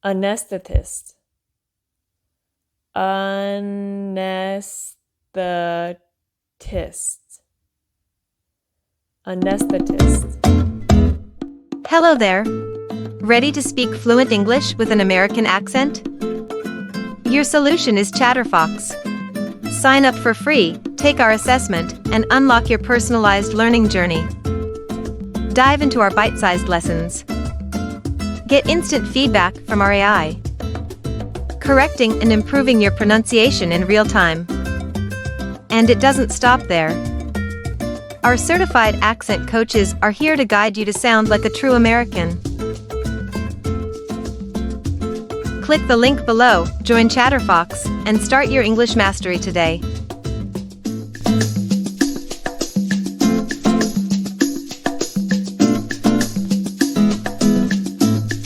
Anesthetist. Anesthetist. Anesthetist. Hello there. Ready to speak fluent English with an American accent? Your solution is ChatterFox. Sign up for free, take our assessment, and unlock your personalized learning journey. Dive into our bite-sized lessons. Get instant feedback from our AI, correcting and improving your pronunciation in real time. And it doesn't stop there. Our certified accent coaches are here to guide you to sound like a true American. Click the link below, join ChatterFox, and start your English mastery today.